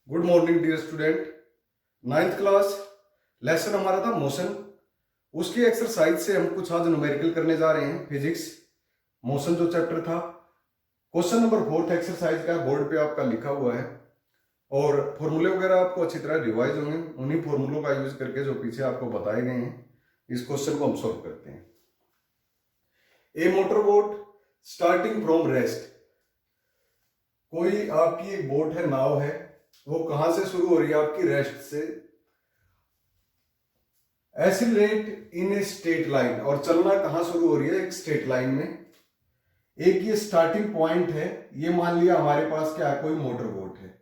Good morning dear student. Ninth class lesson हमारा था motion. उसकी एक्सरसाइज से हम कुछ आज न्यूमेरिकल करने जा रहे हैं। फिजिक्स मोशन जो चैप्टर था, क्वेश्चन नंबर 4 एक्सरसाइज का बोर्ड पे आपका लिखा हुआ है और फॉर्मूले वगैरह आपको अच्छी तरह रिवाइज होंगे। उन्हीं फॉर्मूलों का यूज करके जो पीछे आपको बताए गए हैं इस क्वेश्चन को हम सॉल्व करते हैं। A motor boat starting from rest. कोई आपकी एक बोट है, नाव है, वो कहां से शुरू हो रही है? आपकी रेस्ट से। Accelerate in a straight line, और चलना कहां शुरू हो रही है? एक स्ट्रेट लाइन में। एक ये स्टार्टिंग पॉइंट है, ये मान लिया हमारे पास क्या है? कोई मोटर बोट है।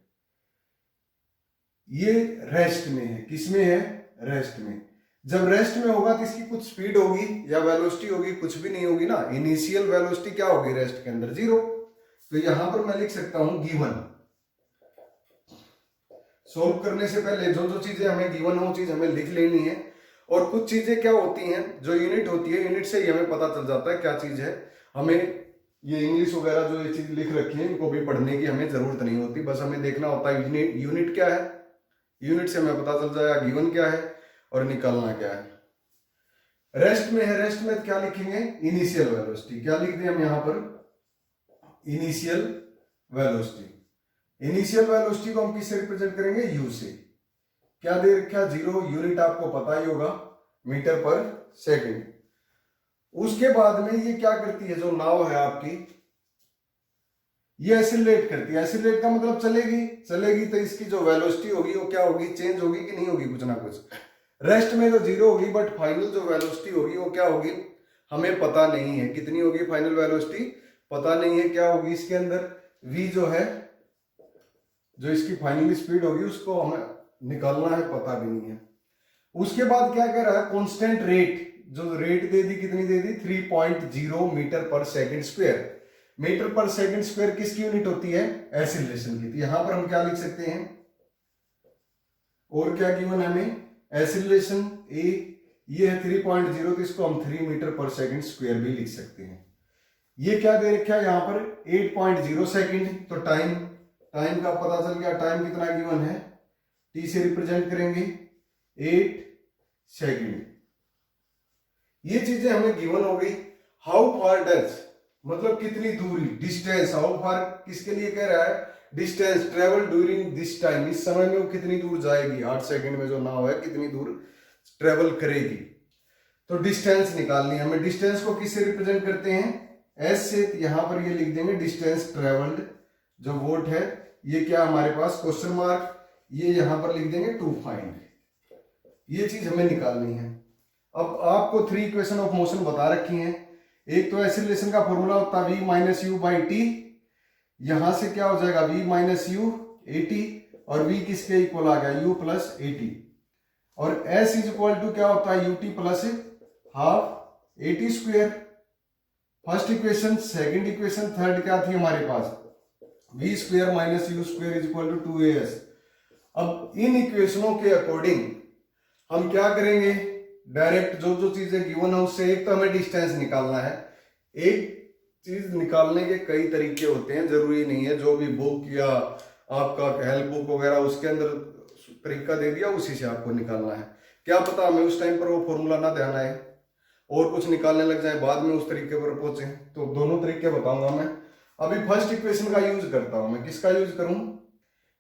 ये रेस्ट में है। किसमें है? रेस्ट में। जब रेस्ट में होगा तो इसकी कुछ स्पीड होगी या वेलोसिटी होगी? कुछ भी नहीं होगी ना। इनिशियल वेलोसिटी क्या होगी रेस्ट के अंदर? 0। तो यहां पर मैं लिख सकता हूं गिवन। सोल्व करने से पहले जो जो चीजें हमें गिवन हो चीज हमें लिख लेनी है। और कुछ चीजें क्या होती हैं, जो यूनिट होती है, यूनिट से ही हमें पता चल जाता है क्या चीज है। हमें ये इंग्लिश वगैरह जो ये चीज लिख रखी है इनको भी पढ़ने की हमें जरूरत नहीं होती। बस हमें देखना होता है यूनिट क्या है। यूनिट से हमें पता चल जाएगा गिवन क्या है और निकालना क्या है। रेस्ट में है, रेस्ट में क्या लिखेंगे? Initial velocity. क्या लिख दें हम यहां पर? Initial velocity. इनिशियल वेलोसिटी को हम किससे रिप्रेजेंट करेंगे? यू से। क्या दे रखा? 0। यूनिट आपको पता ही होगा, मीटर पर सेकंड। उसके बाद में ये क्या करती है? जो नाव है आपकी, ये एक्सीलरेट करती है। एक्सीलरेट का मतलब चलेगी तो इसकी जो वेलोसिटी होगी वो क्या होगी? चेंज होगी कि नहीं होगी? कुछ ना कुछ। रेस्ट में तो 0 होगी, बट फाइनल जो वेलोसिटी होगी वो क्या होगी? हमें पता नहीं है कितनी होगी फाइनल वेलोसिटी, पता नहीं है। क्या होगी इसके अंदर? v जो है, जो इसकी फाइनल स्पीड होगी उसको हमें निकालना है, पता भी नहीं है। उसके बाद क्या कह रहा है? Constant rate. जो रेट दे दी, कितनी दे दी? 3.0 मीटर पर सेकंड स्क्वायर। मीटर पर सेकंड स्क्वायर किसकी यूनिट होती है? एक्सीलरेशन की। तो यहां पर हम क्या लिख सकते हैं? और क्या गिवन है हमें? एक्सीलरेशन ए, ये है 3.0, तो इसको हम 3 मीटर पर सेकंड स्क्वायर भी लिख सकते हैं। ये क्या दे रखा है यहां पर? 8.0 सेकंड। तो टाइम का पता चल गया। टाइम कितना गिवन है? टी से रिप्रेजेंट करेंगे 8 सेकंड। ये चीजें हमें गिवन हो गई। हाउ फार डज, मतलब कितनी दूरी, डिस्टेंस। हाउ फार किसके लिए कह रहा है? Distance travel during this time. इस समय में वो कितनी दूर जाएगी? 8 सेकंड में जो नाव है कितनी दूर ट्रेवल करेगी। तो डिस्टेंस निकालनी है हमें। डिस्टेंस को किससे रिप्रेजेंट करते हैं? एस से। यहां पर ये लिख देंगे डिस्टेंस ट्रेवल्ड। जो वोट है ये क्या हमारे पास? Question mark. ये यहां पर लिख देंगे टू फाइंड। ये चीज हमें निकालनी है। अब आपको 3 इक्वेशन ऑफ मोशन बता रखी हैं। एक तो एक्सीलरेशन का फॉर्मूला होता है v minus u by t. यहां से क्या हो जाएगा? v माइनस यू एटी, और v किसके इक्वल आ गया? u plus at. और s इज इक्वल टू क्या होता है? ut plus half at square. First equation. Second equation. Third क्या थी हमारे पास? v square minus u square is equal to 2as। अब इन इक्वेशनों के अकॉर्डिंग हम क्या करेंगे? डायरेक्ट जो जो चीजें गिवन है उससे एक तो हमें डिस्टेंस निकालना है। एक चीज निकालने के कई तरीके होते हैं, जरूरी नहीं है जो भी बुक या आपका हेल्प बुक वगैरह उसके अंदर तरीका दे दिया उसी से आपको निकालना है। क्या पता हमें उस टाइम पर वो फॉर्मूला ना ध्यान आए और कुछ निकालने लग जाए, बाद में उस तरीके पर पहुंचे। तो दोनों तरीके बताऊंगा मैं। अभी फर्स्ट इक्वेशन का यूज करता हूं मैं। किसका यूज करूं?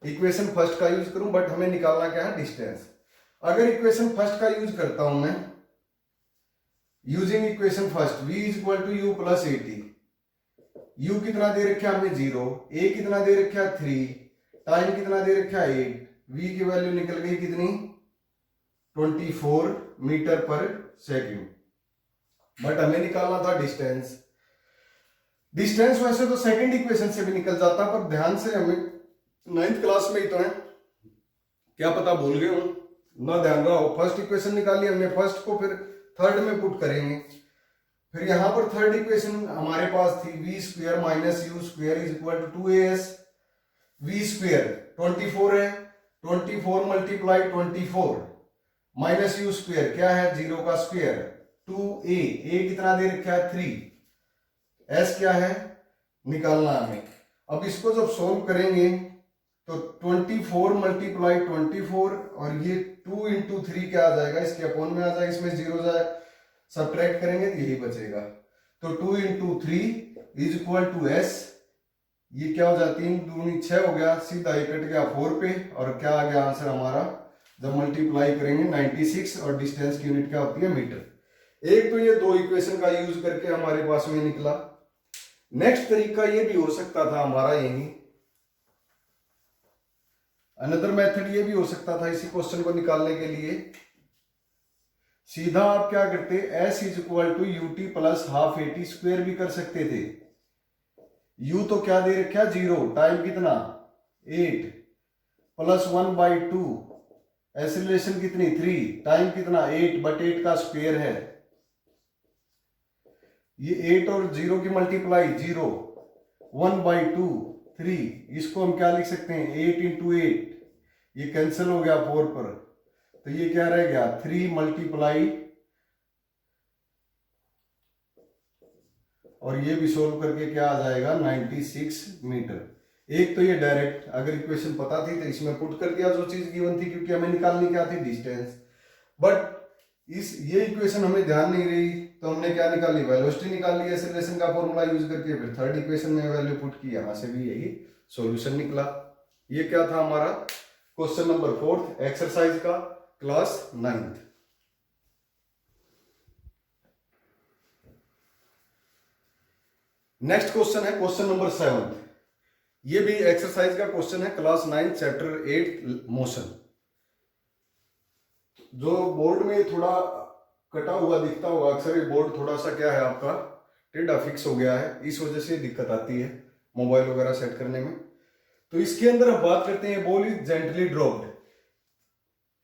इक्वेशन फर्स्ट का यूज करूं, बट हमें निकालना क्या है? डिस्टेंस। अगर इक्वेशन फर्स्ट का यूज करता हूं मैं, using equation first, v is equal to u plus at. u कितना दे रखा है हमें? 0। a कितना दे रखा है? 3। टाइम कितना दे रखा है? 8। v की वैल्यू निकल गई कितनी? 24 मीटर पर सेकंड। बट हमें निकालना था डिस्टेंस। डिस्टेंस वैसे तो सेकंड इक्वेशन से भी निकल जाता, पर ध्यान से हमें 9th क्लास में ही तो है, क्या पता भूल गए हूं ना, ध्यान रहा हो। फर्स्ट इक्वेशन निकाली हमने, फर्स्ट को फिर थर्ड में पुट करेंगे। फिर यहां पर थर्ड इक्वेशन हमारे पास थी v square minus u square is equal to 2as। v square 24 है, 24 मल्टीप्लाई 24 माइनस यू स्क्वायर क्या है? 0 का स्क्वायर। 2a, a कितना दे रखा है? 3। s क्या है? निकालना हमें। अब इसको जब सोल्व करेंगे तो 24 मल्टीप्लाई 24 और ये 2 इंटू 3 क्या आ जाएगा, इसके अपोन में आ जाएगा, इसमें जीरो जाए, सब्ट्रैक्ट करेंगे तो यही बचेगा। तो 2 into 3 is equal to s, ये क्या हो जाती है, 2 दूनी 6 हो गया, सीधा ये कट गया 4 पे, और क्या आ गया आंसर हमारा, जब मल्टीप्लाई करेंगे 96, और डिस्टेंस की यूनिट क्या होती है, मीटर। एक तो ये दो इक्वेशन का यूज करके हमारे पास में निकला। नेक्स्ट तरीका ये भी हो सकता था हमारा यही, अनदर मेथड ये भी हो सकता था इसी क्वेश्चन को निकालने के लिए, सीधा आप क्या करते, s is equal to u t plus half a t square भी कर सकते थे। u तो क्या दे रखा, 0, टाइम कितना 8 प्लस 1/2, एक्सीलरेशन कितनी 3, टाइम कितना 8 बट 8 का स्क्वायर है, ये 8 और 0 की मल्टीप्लाई 0, 1/2 3, इसको हम क्या लिख सकते हैं 8 इंटू 8, ये कैंसिल हो गया 4 पर, तो ये क्या रह गया 3 मल्टीप्लाई, और ये भी सोल्व करके क्या आ जाएगा 96 मीटर। एक तो ये डायरेक्ट अगर इक्वेशन पता थी तो इसमें पुट कर दिया जो चीज गिवन थी, क्योंकि हमें निकालनी क्या थी, डिस्टेंस। बट ये इक्वेशन हमें ध्यान नहीं रही तो हमने क्या निकाली, वेलोसिटी निकाल ली एक्सेलरेशन का फॉर्मूला यूज करके, फिर थर्ड इक्वेशन में वैल्यू पुट की, यहां से भी यही सॉल्यूशन निकला। ये क्या था हमारा क्वेश्चन नंबर 4 एक्सरसाइज का, क्लास 9th। नेक्स्ट क्वेश्चन है क्वेश्चन नंबर 7, ये भी एक्सरसाइज का क्वेश्चन है, क्लास 9 चैप्टर 8 मोशन। जो बोर्ड में थोड़ा कटा हुआ दिखता होगा अक्सर, ये बोर्ड थोड़ा सा क्या है आपका टेढ़ा फिक्स हो गया है, इस वजह से दिक्कत आती है मोबाइल वगैरह सेट करने में। तो इसके अंदर हम बात करते हैं, ball is gently dropped.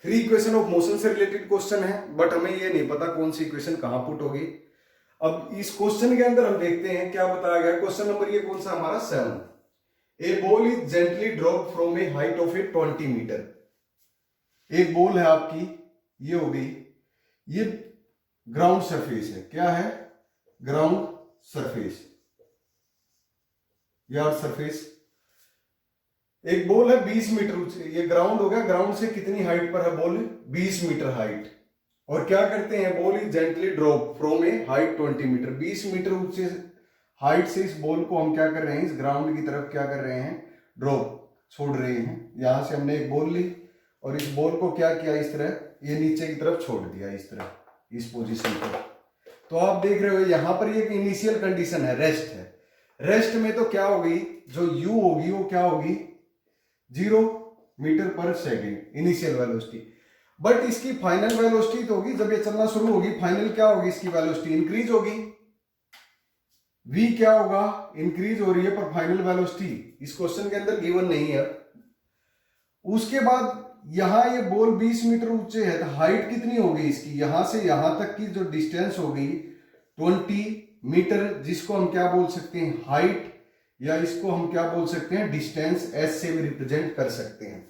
3 equation of motion से रिलेटेड क्वेश्चन है, बट हमें ये नहीं पता कौन सी इक्वेशन कहां पुट होगी। अब इस क्वेश्चन के अंदर हम देखते हैं क्या बताया गया, क्वेश्चन नंबर ये कौन सा हमारा 7। A ball is gently drop from a height of a 20 metre. एक बॉल है आपकी, ये हो गई, ये ग्राउंड सरफेस है, क्या है ग्राउंड सरफेस या सरफेस। एक बॉल है 20 मीटर ऊंचे, ये ग्राउंड हो गया, ग्राउंड से कितनी हाइट पर है बॉल, 20 मीटर हाइट। और क्या करते हैं, ball is gently drop from a height 20 metre, 20 metre ऊंचे हाइट से इस बॉल को हम क्या कर रहे हैं, इस ग्राउंड की तरफ क्या कर रहे हैं, ड्रॉप छोड़ रहे हैं। यहां से हमने एक बॉल ली और इस बॉल को क्या किया, इस तरह ये नीचे की तरफ छोड़ दिया, इस तरह इस पोजीशन पर। तो आप देख रहे हो यहां पर ये इनिशियल कंडीशन है, रेस्ट है। रेस्ट में तो क्या होगी, जो u होगी वो क्या होगी 0 मीटर पर सेकेंड इनिशियल वेलोसिटी। बट इसकी फाइनल वेलोसिटी तो होगी, जब ये चलना शुरू होगी फाइनल क्या होगी, इसकी वेलोसिटी इंक्रीज होगी। v क्या होगा, इंक्रीज हो रही है, पर फाइनल वेलोसिटी इस क्वेश्चन के अंदर गिवन नहीं है। उसके बाद यहां ये बॉल 20 मीटर ऊंचे है, तो हाइट कितनी होगी इसकी, यहां से यहां तक की जो डिस्टेंस होगी 20 मीटर, जिसको हम क्या बोल सकते हैं हाइट, या इसको हम क्या बोल सकते हैं डिस्टेंस, एस से भी रिप्रेजेंट कर सकते हैं।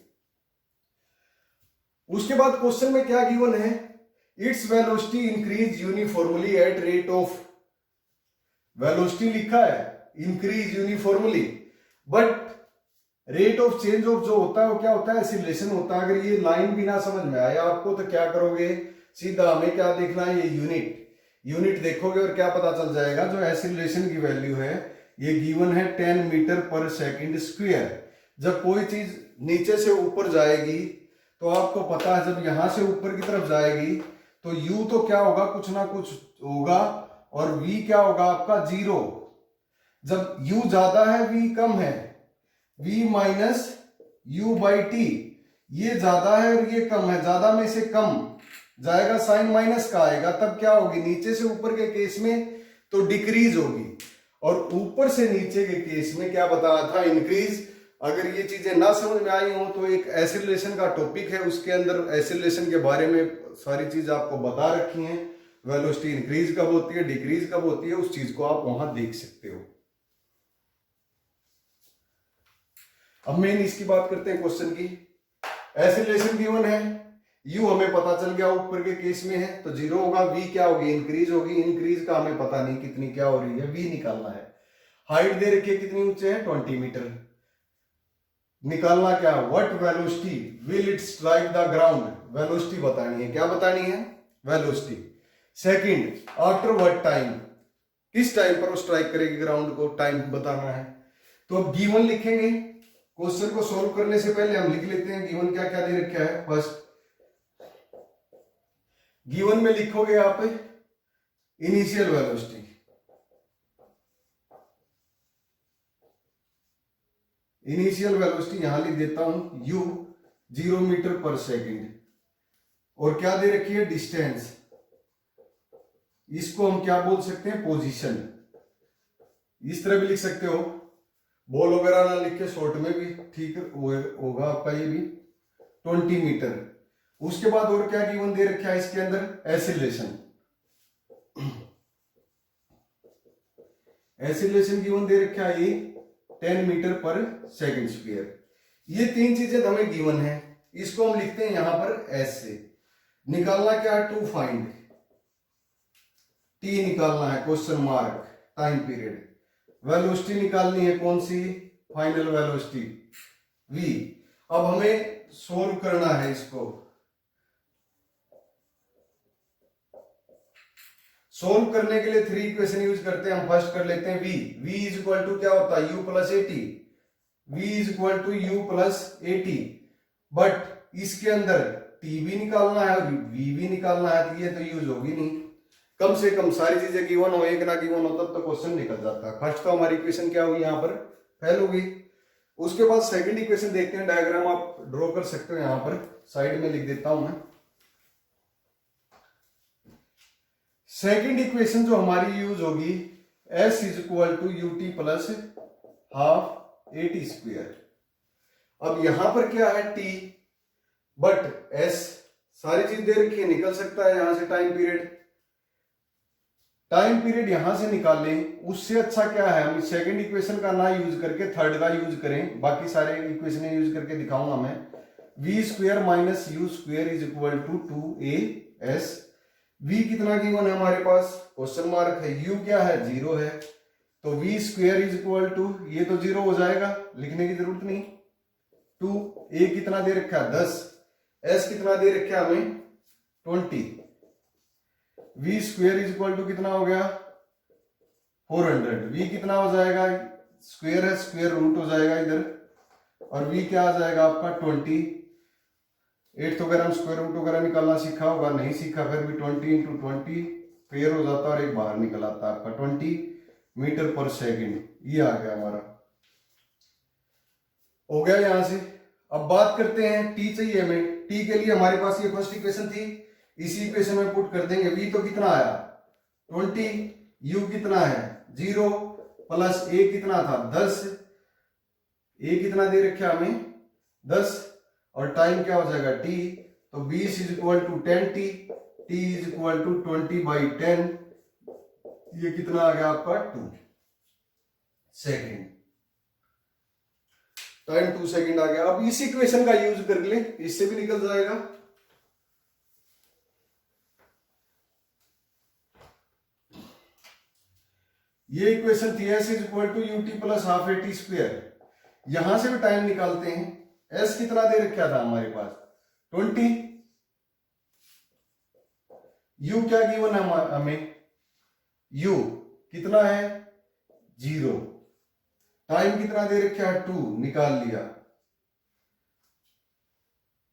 उसके बाद क्वेश्चन में क्या गिवन है, its velocity increase uniformly at rate of, velocity लिखा है increase uniformly, but rate of change of जो होता है वो क्या होता है, एक्सीलरेशन होता है। अगर ये लाइन भी ना समझ में आया आपको तो क्या करोगे, सीधा हमें क्या देखना है, ये यूनिट देखोगे और क्या पता चल जाएगा, जो एक्सीलरेशन की वैल्यू है ये गिवन है 10 मीटर पर सेकंड स्क्वायर। जब कोई चीज नीचे से ऊपर जाएगी तो आपको पता है जब यहां से ऊपर की तरफ जाएगी तो u तो क्या होगा, कुछ ना कुछ होगा, और v क्या होगा आपका 0। जब u ज्यादा है v कम है, v minus u by T, ये ज्यादा है और ये कम है, ज्यादा में से कम जाएगा, साइन माइनस का आएगा, तब क्या होगी, नीचे से ऊपर के केस में तो डिक्रीज होगी, और ऊपर से नीचे के केस में क्या बताया था, इंक्रीज। अगर ये चीजें ना समझ में आई हो तो एक एक्सीलरेशन का टॉपिक है, उसके अंदर एक्सीलरेशन के बारे में सारी चीज आपको बता रखी है, वेलोसिटी इंक्रीज कब होती है, डिक्रीज कब होती है, उस चीज को आप वहां देख सकते हो। अब मेन इसकी बात करते हैं क्वेश्चन की। एक्सीलरेशन गिवन है, u हमें पता चल गया ऊपर के केस में है तो 0 होगा, v क्या होगी इंक्रीज होगी, इंक्रीज का हमें पता नहीं कितनी क्या हो रही है, v निकालना है। हाइट दे रखी है कितनी ऊंचे है 20 मीटर, निकालना क्या, what velocity will it strike the ground, velocity बतानी है, क्या बतानी है, velocity. Second, after what time, किस टाइम पर वो स्ट्राइक करेगी ग्राउंड को, टाइम बताना है। तो अब गिवन लिखेंगे, क्वेश्चन को सॉल्व करने से पहले हम लिख लेते हैं गिवन क्या क्या दे रखा है। फर्स्ट गिवन में लिखोगे आप इनिशियल वेलोसिटी, इनिशियल वेलोसिटी यहां लिख देता हूं u 0 मीटर पर सेकंड, और क्या दे रखी है, डिस्टेंस, इसको हम क्या बोल सकते हैं, पोजीशन। इस तरह भी लिख सकते हो, बॉल वगैरह ना लिख के शॉर्ट में भी ठीक होगा आपका, ये भी 20 मीटर। उसके बाद और क्या गिवन दे रखा है इसके अंदर, एसिलेशन, एसिलेशन गिवन दे रखा है ये 10 मीटर पर सेकंड स्क्वायर। ये तीन चीजें हमें गिवन है, इसको हम लिखते हैं यहां पर एस से। निकालना क्या है, टू फाइंड, टी निकालना है, question mark, time period. Velocity निकालनी है, कौन सी, फाइनल वेलोसिटी v। अब हमें सोल्व करना है इसको, सोल्व करने के लिए थ्री इक्वेशन यूज करते हैं हम। फर्स्ट कर लेते हैं v, v is equal to क्या होता है, u plus a t, v is equal to u plus a t. But इसके अंदर t भी निकालना है और v भी निकालना है, तो ये तो यूज होगी नहीं। कम से कम सारी चीजें गिवन हो, एक ना गिवन हो तब तो क्वेश्चन निकल जाता है। फर्स्ट तो हमारी इक्वेशन क्या होगी, यहां पर फेल होगी। उसके बाद सेकंड इक्वेशन देखते हैं, डायग्राम आप ड्रॉ कर सकते हो, यहां पर साइड में लिख देता हूं मैं। सेकंड इक्वेशन जो हमारी यूज होगी, s is equal to u t plus half a t square. अब यहां पर क्या है, t, बट s सारी चीज दे रखी है, निकल सकता है यहां से टाइम पीरियड। टाइम पीरियड यहां से निकालें, उससे अच्छा क्या है, हम सेकंड इक्वेशन का ना यूज करके थर्ड का यूज करें। बाकी सारे इक्वेशन यूज करके दिखाऊंगा मैं। V square minus u square is equal to 2as। v कितना गिवन है हमारे पास, क्वेश्चन मार्क है, u क्या है, 0 है, तो v square is equal to, ये तो 0 हो जाएगा, लिखने की जरूरत नहीं। 2a कितना दे रखा है, 10, s कितना दे रखा है हमें, 20। v square is equal to कितना हो गया, 400। v कितना हो जाएगा, स्क्वेयर है, स्क्वेयर रूट हो जाएगा इधर, और v क्या आ जाएगा आपका 20। 8 वगैरह हम स्क्वायर रूट वगैरह निकालना सीखा होगा, नहीं सीखा फिर भी 20 इंटू 20 पेयर हो जाता है और एक बाहर निकल आता है आपका 20 मीटर पर सेकंड। ये आ गया हमारा, हो गया यहां से। अब बात करते हैं t चाहिए हमें, t के लिए हमारे पास ये फर्स्ट इक्वेशन थी, इसी इक्वेशन में पुट कर देंगे। v तो कितना आया 20, u कितना है 0, प्लस a कितना था 10, a कितना दे रखा हमें 10, और टाइम क्या हो जाएगा t, तो 20 is equal to 10t, t is equal to 20/10, ये कितना आ गया आपका 2 सेकेंड, टाइम 2 सेकेंड आ गया। अब इस इक्वेशन का यूज कर ले, इससे भी निकल जाएगा। ये इक्वेशन थी s is equal to u t plus half a t square. यहां से भी टाइम निकालते हैं, s कितना दे रखा था हमारे पास 20, u क्या गिवन है हमें, u कितना है 0, टाइम कितना दे रखा है 2, निकाल लिया।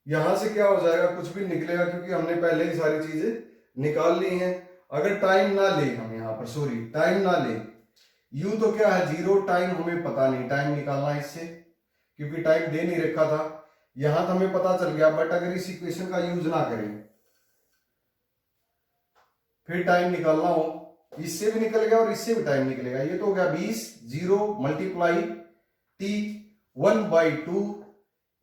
यहां से क्या हो जाएगा, कुछ भी निकलेगा क्योंकि हमने पहले ही सारी चीजें निकाल ली हैं। अगर टाइम ना ले हम यहां पर, सॉरी टाइम ना ले, u तो क्या है 0, टाइम हमें पता नहीं, टाइम निकालना है इससे क्योंकि टाइम दे नहीं रखा था। यहां तो हमें पता चल गया, बट अगर इस इक्वेशन का यूज ना करें फिर टाइम निकालना हो, इससे भी निकल गया और इससे भी टाइम निकलेगा। ये तो हो गया 20, 0 मल्टीप्लाई t 1/2,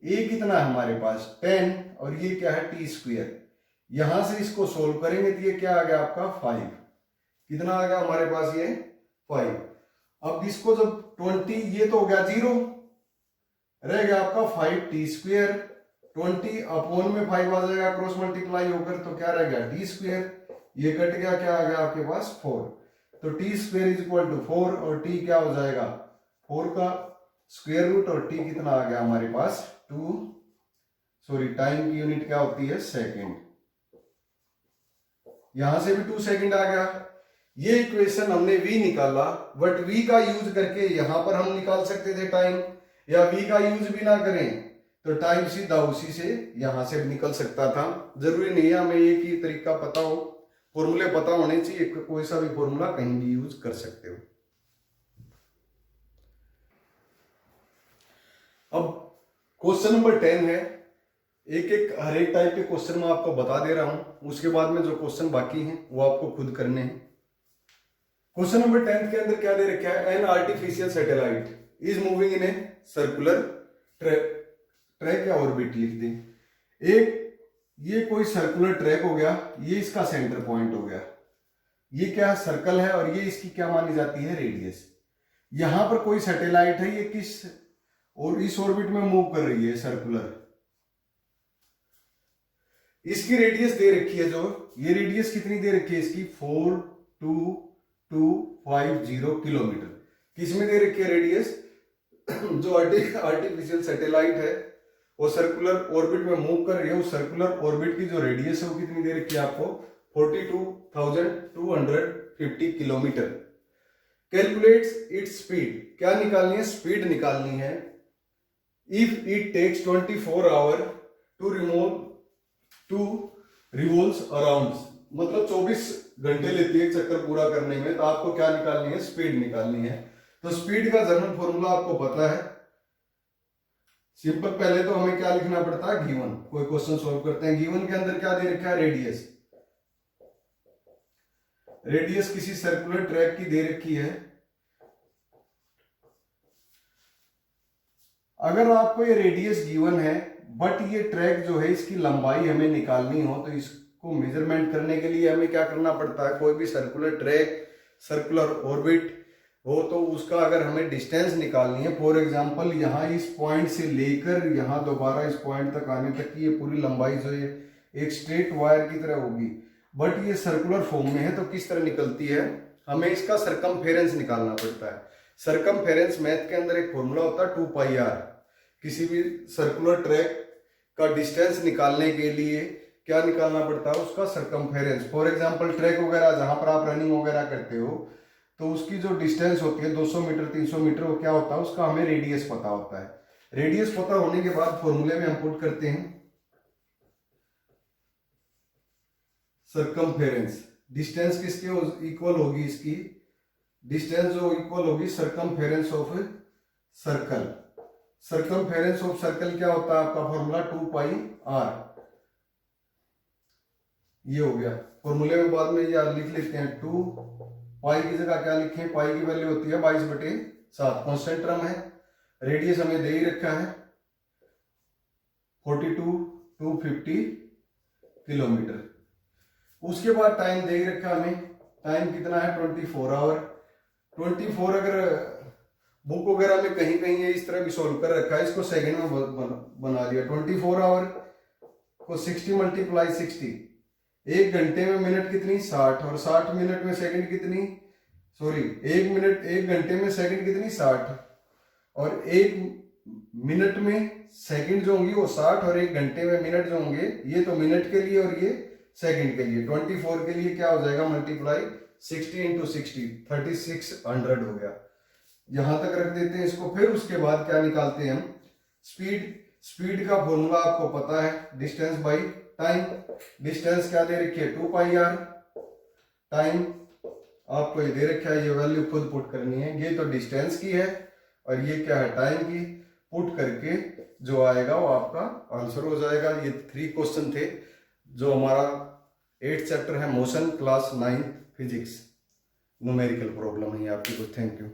a कितना है हमारे पास 10, और ये क्या है t स्क्वायर। यहां से इसको सोल्व करेंगे तो ये क्या आ गया आपका 5, कितना आ गया हमारे पास ये 5। अब इसको जब 20, ये तो हो गया 0, रह गया आपका 5t स्क्वायर, 20 अपॉन में 5 आ जाएगा क्रॉस मल्टीप्लाई होकर, तो क्या रह गया t स्क्वायर, ये कट गया, क्या आ गया आपके पास 4, तो t square is equal to 4, और t क्या हो जाएगा 4 का स्क्वायर रूट और टी कितना आ गया हमारे पास 2, सॉरी टाइम की यूनिट क्या होती है सेकेंड, यहां से भी 2 सेकेंड आ गया। ये इक्वेशन हमने v निकाला, बट v का यूज करके यहां पर हम निकाल सकते थे टाइम, या v का यूज भी ना करें तो टाइम सीधा उसी से यहां से निकल सकता था। जरूरी नहीं है हमें एक ही तरीका पता हो, फॉर्मूले पता होने चाहिए, कोई सा भी फॉर्मूला कहीं भी यूज कर सकते हो। अब क्वेश्चन नंबर 10 है, एक एक हर एक टाइप के क्वेश्चन मैं आपको बता दे रहा हूं, उसके बाद में जो क्वेश्चन बाकी हैं वो आपको खुद करने हैं। क्वेश्चन नंबर 10 के अंदर क्या दे रखा है, an artificial satellite is moving in a circular track या ऑर्बिट लिख दें। एक ये कोई सर्कुलर ट्रैक हो गया, ये इसका सेंटर पॉइंट हो गया, ये क्या सर्कल है और ये इसकी क्या मानी जाती है रेडियस। यहां पर कोई सैटेलाइट है, ये किस और इस ऑर्बिट में मूव कर रही है सर्कुलर, इसकी रेडियस दे रखी है, जो ये रेडियस कितनी दे रखी है इसकी 42250 किलोमीटर। किसमें दे रखी है रेडियस, जो आर्टिफिशियल सैटेलाइट है वो सर्कुलर ऑर्बिट में मूव कर रही है, उस सर्कुलर ऑर्बिट की जो रेडियस है वो कितनी दे रखी है आपको 42,250 किलोमीटर। कैलकुलेट्स इट्स स्पीड, क्या निकालनी है स्पीड निकालनी है। If it takes 24 hour to revolves around, मतलब 24 घंटे लेती है चक्कर पूरा करने में, तो आपको क्या निकालनी है स्पीड निकालनी है। तो स्पीड का जनरल फॉर्मूला आपको पता है, सिंपल। पहले तो हमें क्या लिखना पड़ता है गिवन, कोई क्वेश्चन सॉल्व करते हैं। गिवन के अंदर क्या दे रखा है रेडियस, रेडियस किसी सर्कुलर ट्रैक की दे रखी है। अगर आपको ये रेडियस गिवन है बट ये ट्रैक जो है इसकी लंबाई हमें निकालनी हो, तो इसको मेजरमेंट करने के लिए हमें क्या करना पड़ता है, कोई भी सर्कुलर ट्रैक सर्कुलर ऑर्बिट हो तो उसका अगर हमें डिस्टेंस निकालनी है, फॉर एग्जांपल यहाँ इस पॉइंट से लेकर यहाँ दोबारा इस पॉइंट तक आने तक की ये पूरी लंबाई जो है एक स्ट्रेट वायर की तरह होगी, बट ये सर्कुलर फॉर्म में है तो किस तरह निकलती है, हमें इसका सरकमफेरेंस निकालना पड़ता है। सरकमफेरेंस मैथ के अंदर एक फॉर्मूला होता है 2πr। किसी भी सर्कुलर ट्रैक का डिस्टेंस निकालने के लिए क्या निकालना पड़ता है उसका सरकमफेरेंस। फॉर एग्जांपल ट्रैक वगैरह जहां पर आप रनिंग वगैरह करते हो तो उसकी जो डिस्टेंस होती है 200 मीटर 300 मीटर, वो क्या होता है उसका हमें रेडियस पता होता है। रेडियस पता होने के बाद फॉर्मूले में हम पुट करते हैं सरकमफेरेंस। डिस्टेंस किसके इक्वल होगी, इसकी डिस्टेंस जो इक्वल होगी circumference of circle. Circumference of circle क्या होता है आपका फॉर्मूला 2πr। ये हो गया फॉर्मूले में, बाद में ये लिख लेते हैं 2 पाई की जगह क्या लिखें, पाई की वैल्यू होती है 22/7, कांस्टेंट टर्म है। रेडियस हमें दे ही रखा है 42,250 किलोमीटर। उसके बाद टाइम दे ही रखा हमें, टाइम कितना है 24 आवर। 24 अगर बुक वगैरह में कहीं कहीं ये इस तरह भी सोल्व कर रखा है, इसको सेकंड में बना दिया। 24 आवर को 60 × 60, एक घंटे में मिनट कितनी 60, और 60 मिनट में सेकंड कितनी, सॉरी एक घंटे में सेकंड कितनी 60, और एक मिनट में सेकंड जो होंगी वो 60, और एक घंटे में मिनट जो होंगे ये तो मिनट के लिए और ये सेकंड के लिए। 24 के लिए क्या हो जाएगा मल्टीप्लाई 60 × 60, 3600 हो गया। यहां तक रख देते हैं इसको। फिर उसके बाद क्या निकालते हैं हम स्पीड। स्पीड का फॉर्मूला आपको पता है डिस्टेंस बाई टाइम। डिस्टेंस क्या दे रखी है 2πr, टाइम आपको ये दे रखा है, ये वैल्यू खुद पुट करनी है। ये तो डिस्टेंस की है और ये क्या है टाइम की। पुट करके जो आएगा वो आपका आंसर हो जाएगा। ये 3 क्वेश्चन थे जो हमारा 8th चैप्टर है motion, class 9 physics, numerical problem है आपकी। Thank you.